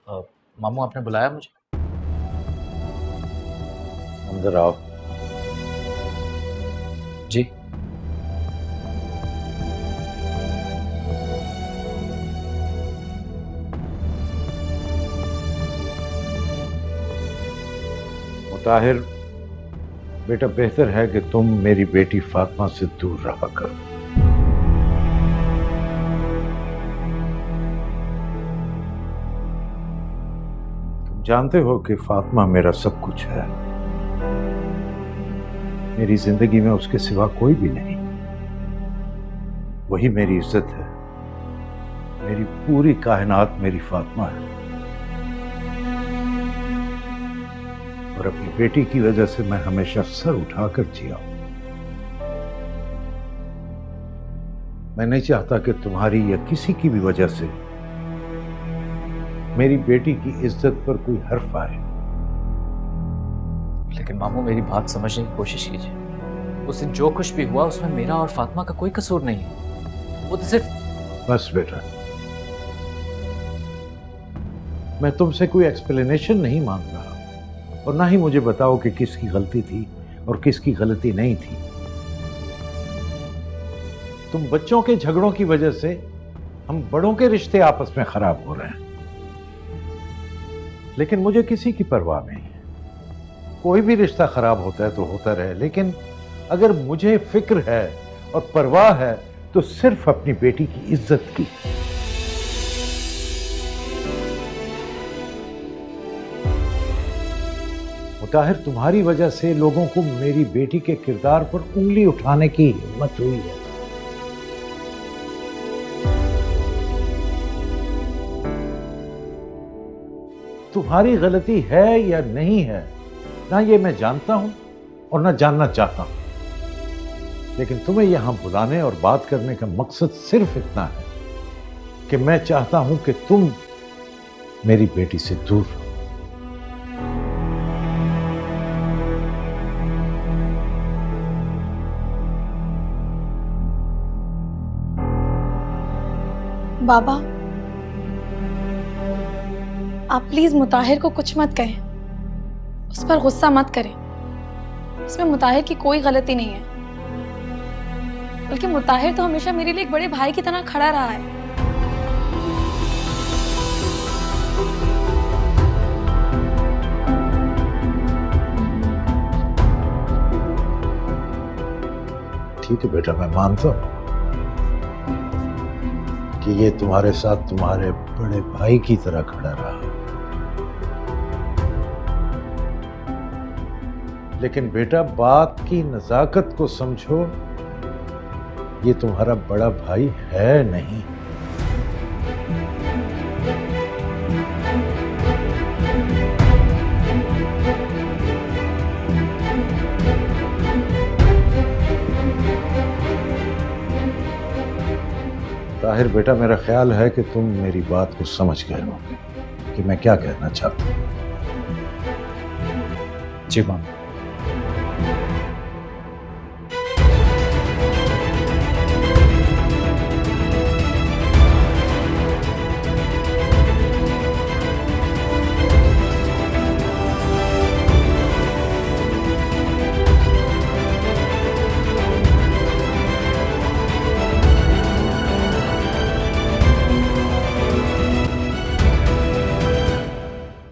अ, मामू आपने बुलाया मुझे? अंदर आओ। जी। मुताहिर, बेटा बेहतर है कि तुम मेरी बेटी फातिमा से दूर रहा करो। तुम जानते हो कि फातिमा मेरा सब कुछ है। मेरी जिंदगी में उसके सिवा कोई भी नहीं। वही मेरी इज्जत है। मेरी पूरी कायनात मेरी फातिमा है। और अपनी बेटी की वजह से मैं हमेशा सर उठाकर जिया हूं। मैं नहीं चाहता कि तुम्हारी या किसी की भी वजह से मेरी बेटी की इज्जत पर कोई हर्फ आए। लेकिन मामू मेरी बात समझने की कोशिश कीजिए। उस दिन जो कुछ भी हुआ उसमें मेरा और फातिमा का कोई कसूर नहीं है। वो तो सिर्फ। बस बेटा, मैं तुमसे कोई एक्सप्लेनेशन नहीं मांग रहा और ना ही मुझे बताओ कि किसकी गलती थी और किसकी गलती नहीं थी। तुम बच्चों के झगड़ों की वजह से हम बड़ों के रिश्ते आपस में खराब हो रहे हैं। लेकिन मुझे किसी की परवाह नहीं है। कोई भी रिश्ता खराब होता है तो होता रहे, लेकिन अगर मुझे फिक्र है और परवाह है तो सिर्फ अपनी बेटी की इज्जत की। मुताहिर, तुम्हारी वजह से लोगों को मेरी बेटी के किरदार पर उंगली उठाने की हिम्मत हुई है। तुम्हारी गलती है या नहीं है, ना ये मैं जानता हूं और ना जानना चाहता हूं। लेकिन तुम्हें यहां बुलाने और बात करने का मकसद सिर्फ इतना है कि मैं चाहता हूं कि तुम मेरी बेटी से दूर रहो। बाबा, आप प्लीज मुताहिर को कुछ मत कहें। उस पर गुस्सा मत करें। इसमें मुताहिर की कोई गलती नहीं है। बल्कि मुताहिर तो हमेशा मेरे लिए एक बड़े भाई की तरह खड़ा रहा है। ठीक है बेटा, मैं मानता हूं कि ये तुम्हारे साथ तुम्हारे बड़े भाई की तरह खड़ा रहा, लेकिन बेटा बात की नजाकत को समझो। ये तुम्हारा बड़ा भाई है नहीं। ताहिर बेटा, मेरा ख्याल है कि तुम मेरी बात को समझ गए हो कि मैं क्या कहना चाहता हूं। जी मामू।